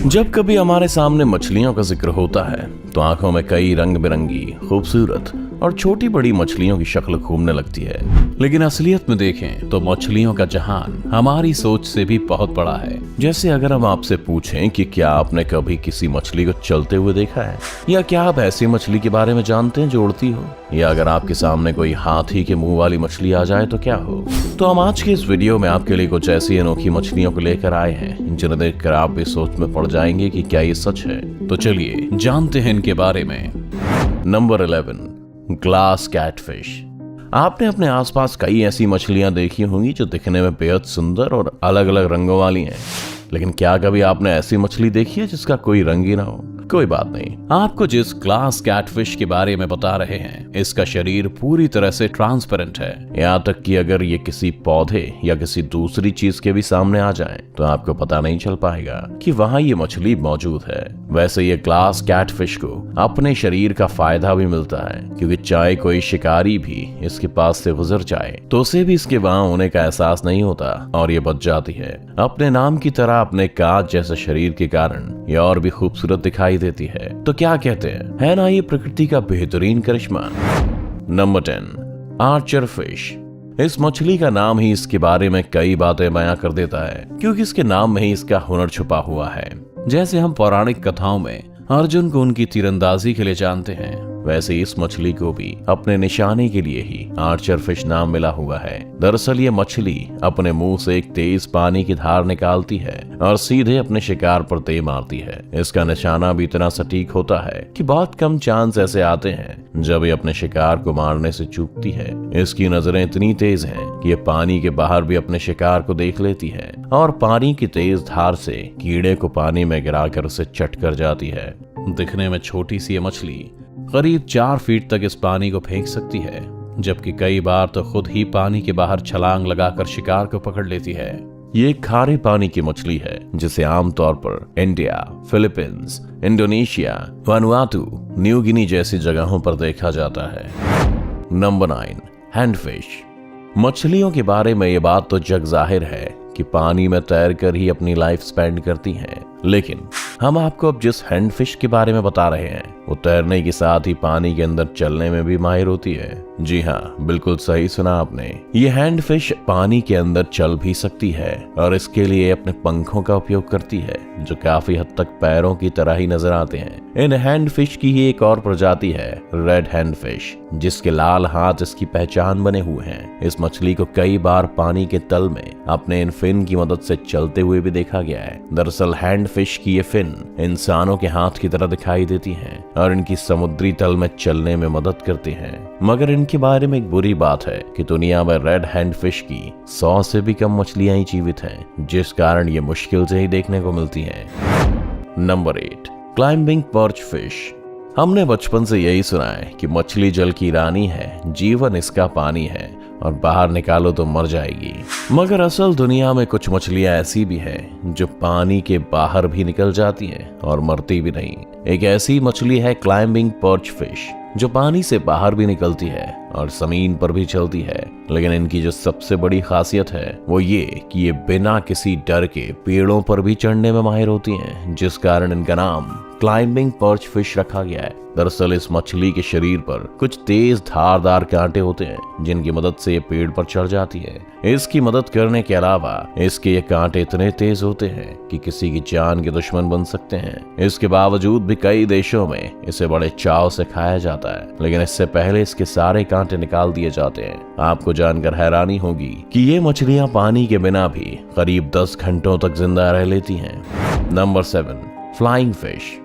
जब कभी हमारे सामने मछलियों का जिक्र होता है तो आंखों में कई रंग बिरंगी, खूबसूरत और छोटी बड़ी मछलियों की शक्ल घूमने लगती है। लेकिन असलियत में देखें तो मछलियों का जहान हमारी सोच से भी बहुत बड़ा है। जैसे अगर हम आपसे पूछें कि क्या आपने कभी किसी मछली को चलते हुए देखा है, या क्या आप ऐसी मछली के बारे में जानते हैं जो उड़ती हो, या अगर आपके सामने कोई हाथी के मुंह वाली मछली आ जाए तो क्या हो। तो हम आज के इस वीडियो में आपके लिए कुछ ऐसी अनोखी मछलियों को लेकर आए हैं जिन्हें देखकर आप भी सोच में पड़ जाएंगे कि क्या ये सच है। तो चलिए जानते हैं इनके बारे में। Number 11, glass catfish. आपने अपने आसपास कई ऐसी मछलियां देखी होंगी जो दिखने में बेहद सुंदर और अलग अलग रंगों वाली हैं, लेकिन क्या कभी आपने ऐसी मछली देखी है जिसका कोई रंग ही ना हो। कोई बात नहीं, आपको जिस ग्लास कैटफिश के बारे में बता रहे हैं इसका शरीर पूरी तरह से ट्रांसपेरेंट है। यहाँ तक कि अगर ये किसी पौधे या किसी दूसरी चीज के भी सामने आ जाए तो आपको पता नहीं चल पाएगा कि वहाँ ये मछली मौजूद है। वैसे ये ग्लास कैटफिश को अपने शरीर का फायदा भी मिलता है, क्योंकि चाहे कोई शिकारी भी इसके पास से गुजर जाए तो उसे भी इसके वहां होने का एहसास नहीं होता और ये बच जाती है। अपने नाम की तरह अपने कांच जैसे शरीर के कारण ये और भी खूबसूरत दिखाई देती है। तो क्या कहते हैं, है ना ये प्रकृति का बेहतरीन करिश्मा। Number 10, Archer fish. इस मछली का नाम ही इसके बारे में कई बातें बयां कर देता है, क्योंकि इसके नाम में ही इसका हुनर छुपा हुआ है। जैसे हम पौराणिक कथाओं में अर्जुन को उनकी तीरंदाजी के लिए जानते हैं, वैसे इस मछली को भी अपने निशाने के लिए ही आर्चर फिश नाम मिला हुआ है। दरअसल ये मछली अपने मुंह से एक तेज पानी की धार निकालती है और सीधे अपने शिकार पर दे मारती है। इसका निशाना भी इतना सटीक होता है कि बहुत कम चांस ऐसे आते हैं जब ये अपने शिकार को मारने से चूकती है। इसकी नजरें इतनी तेज हैं कि ये पानी के बाहर भी अपने शिकार को देख लेती है और पानी की तेज धार से कीड़े को पानी में गिराकर उसे चट कर जाती है। दिखने में छोटी सी ये मछली करीब 4 फीट तक इस पानी को फेंक सकती है, जबकि कई बार तो खुद ही पानी के बाहर छलांग लगाकर शिकार को पकड़ लेती है। ये खारे पानी की मछली है जिसे आमतौर पर India, Philippines, Indonesia, Vanuatu, New Guinea जैसी जगहों पर देखा जाता है। नंबर 9, हैंडफिश। मछलियों के बारे में ये बात तो जग जाहिर है कि पानी में तैरकर ही अपनी लाइफ स्पेंड करती हैं, लेकिन हम आपको अब जिस हैंडफिश के बारे में बता रहे हैं वो तैरने के साथ ही पानी के अंदर चलने में भी माहिर होती है। जी हाँ, बिल्कुल सही सुना आपने। ये हैंडफिश पानी के अंदर चल भी सकती है और इसके लिए अपने पंखों का उपयोग करती है, जो काफी हद तक पैरों की तरह ही नजर आते हैं। इन हैंडफिश की ही एक और प्रजाति है रेड हैंडफिश, जिसके लाल हाथ इसकी पहचान बने हुए हैं। इस मछली को कई बार पानी के तल में अपने इन फिन की मदद से चलते हुए भी देखा गया है। दरअसल हैंडफिश की ये फिन इंसानों के हाथ की तरह दिखाई देती हैं और इनकी समुद्री तल में चलने में मदद करती हैं। मगर इनके बारे में एक बुरी बात है कि दुनिया में रेड हैंडफिश की 100 से भी कम मछलियां ही जीवित हैं, जिस कारण ये मुश्किल से ही देखने को मिलती हैं। Number 8, climbing perch fish. हमने बचपन से यही सुना है कि मछली जल की रानी है, जीवन इसका पानी है और बाहर निकालो तो मर जाएगी। मगर असल दुनिया में कुछ मछलियां ऐसी भी हैं जो पानी के बाहर भी निकल जाती हैं और मरती भी नहीं। एक ऐसी मछली है क्लाइंबिंग पर्च फिश, जो पानी से बाहर भी निकलती है और जमीन पर भी चलती है। लेकिन इनकी जो सबसे बड़ी खासियत है वो ये कि ये बिना किसी डर के पेड़ों पर भी चढ़ने में माहिर होती हैं, जिस कारण इनका नाम क्लाइंबिंग पर्च फिश रखा गया है। दरअसल इस मछली के शरीर पर कुछ तेज धारदार कांटे होते हैं जिनकी मदद से ये पेड़ पर चढ़ जाती है। इसकी मदद करने के अलावा इसके ये कांटे इतने तेज होते हैं कि किसी की जान के दुश्मन बन सकते हैं। इसके बावजूद भी कई देशों में इसे बड़े चाव से खाया जाता है, लेकिन इससे पहले इसके सारे कांटे निकाल दिए जाते हैं। आपको जानकर हैरानी होगी कि ये मछलियां पानी के बिना भी करीब 10 घंटों तक जिंदा रह लेती हैं। Number 7, flying fish.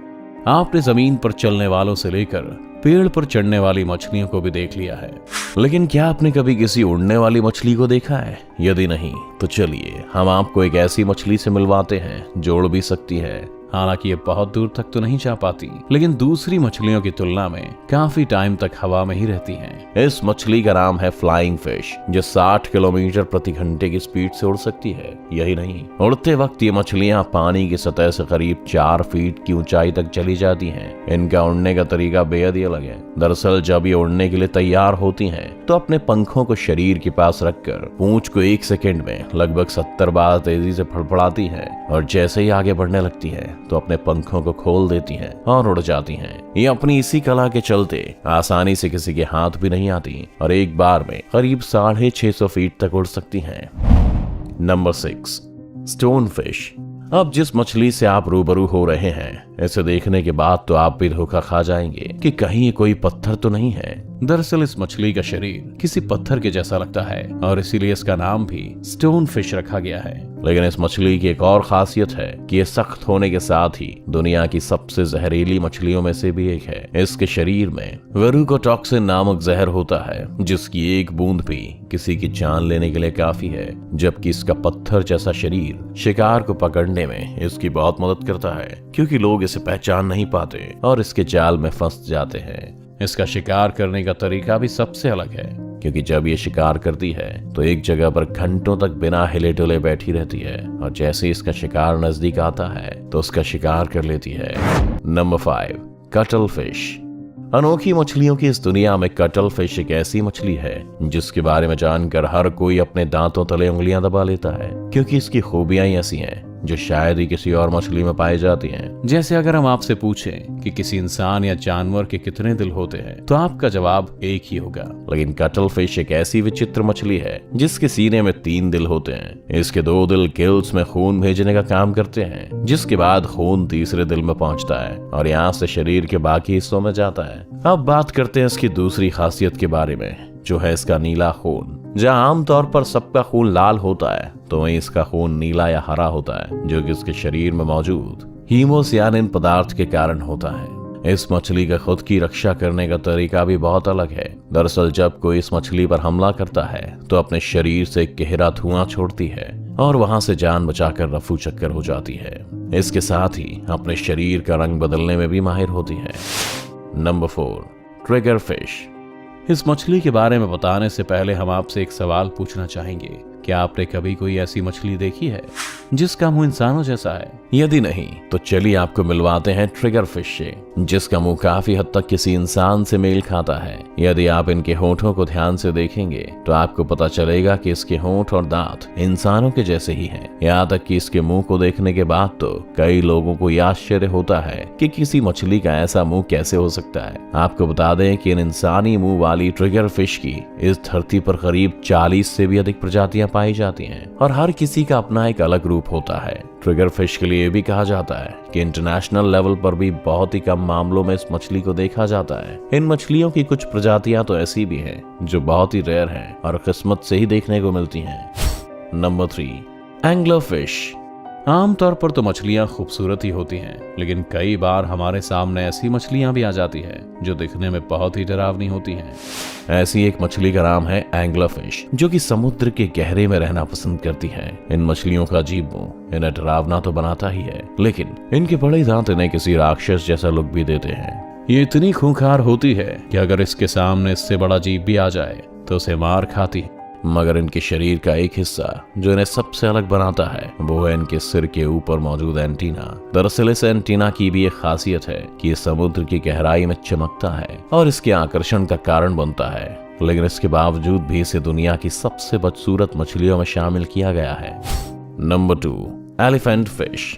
आपने जमीन पर चलने वालों से लेकर पेड़ पर चढ़ने वाली मछलियों को भी देख लिया है, लेकिन क्या आपने कभी किसी उड़ने वाली मछली को देखा है? यदि नहीं तो चलिए हम आपको एक ऐसी मछली से मिलवाते हैं जो उड़ भी सकती है। हालांकि ये बहुत दूर तक तो नहीं जा पाती, लेकिन दूसरी मछलियों की तुलना में काफी टाइम तक हवा में ही रहती हैं। इस मछली का नाम है फ्लाइंग फिश, जो 60 किलोमीटर प्रति घंटे की स्पीड से उड़ सकती है। यही नहीं, उड़ते वक्त ये मछलियां पानी की सतह से करीब 4 फीट की ऊंचाई तक चली जाती हैं। इनका उड़ने का तरीका बेहद ही अलग है। दरअसल जब ये उड़ने के लिए तैयार होती हैं, तो अपने पंखों को शरीर के पास रखकर पूंछ को 1 सेकेंड में लगभग 70 बार तेजी से फड़फड़ाती है और जैसे ही आगे बढ़ने लगती है तो अपने पंखों को खोल देती हैं और उड़ जाती हैं। ये अपनी इसी कला के चलते आसानी से किसी के हाथ भी नहीं आती और एक बार में करीब 650 फीट तक उड़ सकती हैं। Number 6, stone fish. अब जिस मछली से आप रूबरू हो रहे हैं, इसे देखने के बाद तो आप भी धोखा खा जाएंगे कि कहीं ये कोई पत्थर तो नहीं है। दरअसल इस मछली का शरीर किसी पत्थर के जैसा लगता है और इसीलिए इसका नाम भी स्टोन फिश रखा गया है। लेकिन इस मछली की एक और खासियत है कि ये सख्त होने के साथ ही दुनिया की सबसे जहरीली मछलियों में से भी एक है। इसके शरीर में वेरुकोटॉक्सिन नामक जहर होता है, जिसकी एक बूंद भी किसी की जान लेने के लिए काफी है, जबकि इसका पत्थर जैसा शरीर शिकार को पकड़ने में इसकी बहुत मदद करता है, क्योंकि लोग इसे पहचान नहीं पाते और इसके जाल में फंस जाते हैं। इसका शिकार करने का तरीका भी सबसे अलग है, क्योंकि जब ये शिकार करती है तो एक जगह पर घंटों तक बिना हिले डुले बैठी रहती है और जैसे इसका शिकार नजदीक आता है तो उसका शिकार कर लेती है। Number 5, cuttle fish. अनोखी मछलियों की इस दुनिया में कटल फिश एक ऐसी मछली है जिसके बारे में जानकर हर कोई अपने दांतों तले उंगलियां दबा लेता है, क्योंकि इसकी खूबियां ही ऐसी हैं जो शायद ही किसी और मछली में पाई जाती हैं। जैसे अगर हम आपसे पूछें कि किसी इंसान या जानवर के कितने दिल होते हैं, तो आपका जवाब एक ही होगा। लेकिन कटल फिश एक ऐसी विचित्र मछली है जिसके सीने में 3 दिल होते हैं। इसके 2 दिल गिल्स में खून भेजने का काम करते हैं, जिसके बाद खून तीसरे दिल में पहुंचता है और यहाँ से शरीर के बाकी हिस्सों में जाता है। अब बात करते हैं इसकी दूसरी खासियत के बारे में, जो है इसका नीला खून। जहाँ आमतौर पर सबका खून लाल होता है, तो वहीं इसका खून नीला या हरा होता है, जो कि इसके शरीर में मौजूद हीमोसियानिन पदार्थ के कारण होता है। इस मछली का खुद की रक्षा करने का तरीका भी बहुत अलग है। दरअसल जब कोई इस मछली पर हमला करता है तो अपने शरीर से गहरा धुआं छोड़ती है और वहां से जान बचाकर रफू चक्कर हो जाती है। इसके साथ ही अपने शरीर का रंग बदलने में भी माहिर होती है। Number 4, trigger fish. इस मछली के बारे में बताने से पहले हम आपसे एक सवाल पूछना चाहेंगे, क्या आपने कभी कोई ऐसी मछली देखी है जिसका मुंह इंसानों जैसा है? यदि नहीं तो चलिए आपको मिलवाते हैं ट्रिगर फिश से, जिसका मुंह काफी हद तक किसी इंसान से मेल खाता है। यदि आप इनके होठों को ध्यान से देखेंगे तो आपको पता चलेगा कि इसके होंठ और दांत इंसानों के जैसे ही हैं। यहाँ तक कि इसके मुंह को देखने के बाद तो कई लोगों को यह आश्चर्य होता है कि किसी मछली का ऐसा मुंह कैसे हो सकता है। आपको बता दें कि इन इंसानी मुंह वाली ट्रिगर फिश की इस धरती पर करीब 40 से भी अधिक प्रजातियां पाई जाती हैं और हर किसी का अपना एक अलग रूप होता है। ट्रिगर फिश के लिए भी कहा जाता है कि इंटरनेशनल लेवल पर भी बहुत ही कम मामलों में इस मछली को देखा जाता है। इन मछलियों की कुछ प्रजातियां तो ऐसी भी हैं जो बहुत ही रेयर हैं और किस्मत से ही देखने को मिलती हैं। Number 3, angler fish. आमतौर पर तो मछलियां खूबसूरत ही होती हैं, लेकिन कई बार हमारे सामने ऐसी मछलियां भी आ जाती है जो दिखने में बहुत ही डरावनी होती हैं। ऐसी एक मछली का नाम है एंग्लर फिश, जो कि समुद्र के गहरे में रहना पसंद करती है। इन मछलियों का अजीब मुंह इन्हें डरावना तो बनाता ही है, लेकिन इनके बड़े दांत इन्हें किसी राक्षस जैसा लुक भी देते हैं। ये इतनी खूंखार होती है कि अगर इसके सामने इससे बड़ा जीव भी आ जाए तो उसे मार खाती है। मगर इनके शरीर का एक हिस्सा जो इन्हें सबसे अलग बनाता है वो है इनके सिर के ऊपर मौजूद एंटीना। दरअसल इस एंटीना की भी एक खासियत है कि ये समुद्र की गहराई में चमकता है और इसके आकर्षण का कारण बनता है, लेकिन इसके बावजूद भी इसे दुनिया की सबसे बदसूरत मछलियों में शामिल किया गया है। Number 2, elephant fish.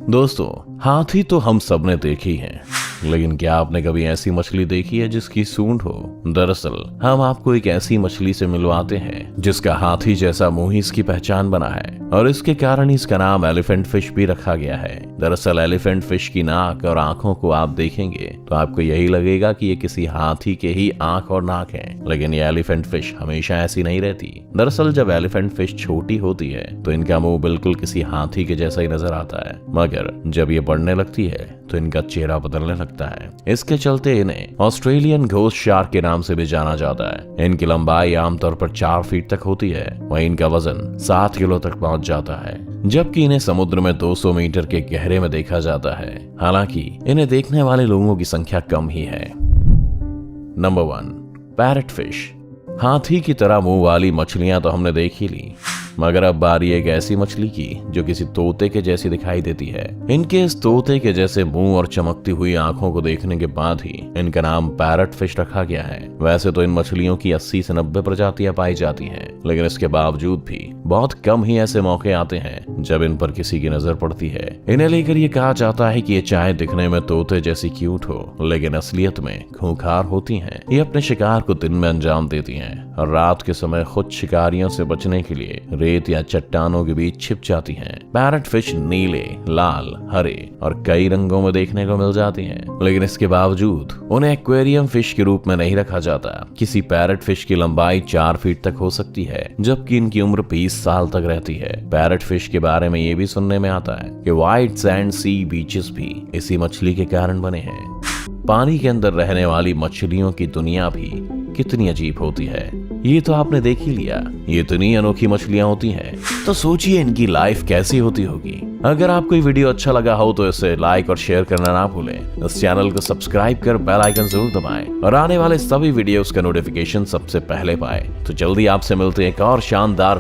दोस्तों, हाथी तो हम सब ने देखी है, लेकिन क्या आपने कभी ऐसी मछली देखी है जिसकी सूंड हो? दरअसल हम आपको एक ऐसी मछली से मिलवाते हैं जिसका हाथी जैसा मुंह ही इसकी पहचान बना है और इसके कारण इसका नाम एलिफेंट फिश भी रखा गया है। दरअसल एलिफेंट फिश की नाक और आंखों को आप देखेंगे तो आपको यही लगेगा कि ये किसी हाथी के ही आंख और नाक हैं, लेकिन ये एलिफेंट फिश हमेशा ऐसी नहीं रहती। दरअसल जब एलिफेंट फिश छोटी होती है तो इनका मुंह बिल्कुल किसी हाथी के जैसा ही नजर आता है, मगर जब ये बढ़ने लगती है तो इनका चेहरा बदलने लगता है। इसके चलते इन्हें ऑस्ट्रेलियन घोस्ट शार्क के नाम से भी जाना जाता है। इनकी लंबाई आमतौर पर 4 फीट तक होती है, वहीं इनका वजन 7 किलो तक पहुंच जाता है, जबकि इन्हें समुद्र में 200 मीटर के गहरे में देखा जाता है। हालांकि इन्हें देखने वाले लोगों की संख्या कम ही है। Number 1, parrot fish. हाथी की तरह मुंह वाली मछलियां तो हमने देख ही ली, मगर अब बारी एक ऐसी मछली की जो किसी तोते के जैसी दिखाई देती है। इनके इस तोते के जैसे मुंह और चमकती हुई आंखों को देखने के बाद ही इनका नाम पैरट फिश रखा गया है। वैसे तो इन मछलियों की 80 से 90 प्रजातियां पाई जाती हैं, लेकिन इसके बावजूद भी बहुत कम ही ऐसे मौके आते हैं जब इन पर किसी की नजर पड़ती है। इन्हें लेकर ये कहा जाता है कि ये चाहे दिखने में तोते जैसी क्यूट हो, लेकिन असलियत में खूंखार होती हैं। ये अपने शिकार को दिन में अंजाम देती हैं और रात के समय खुद शिकारियों से बचने के लिए रेत या चट्टानों के बीच छिप जाती हैं। पैरट फिश नीले, लाल, हरे और कई रंगों में देखने को मिल जाती हैं, लेकिन इसके बावजूद उन्हें एक्वेरियम फिश के रूप में नहीं रखा जाता। किसी पैरट फिश की लंबाई 4 फीट तक हो सकती है, जबकि इनकी उम्र 20 साल तक रहती है। पैरट फिश के बारे में ये भी सुनने में आता है कि व्हाइट सैंड सी बीचेस भी इसी मछली के कारण बने हैं। पानी के अंदर रहने वाली मछलियों की दुनिया भी कितनी अजीब होती है, ये तो आपने देख ही लिया। ये इतनी अनोखी मछलियां होती हैं, तो सोचिए इनकी लाइफ कैसी होती होगी। अगर आपको ये वीडियो अच्छा लगा हो तो इसे लाइक और शेयर करना ना भूलें। इस चैनल को सब्सक्राइब कर बेल आइकन जरूर दबाएं और आने वाले सभी वीडियोस का नोटिफिकेशन सबसे पहले पाएं। तो जल्दी आपसे मिलते हैं एक और शानदार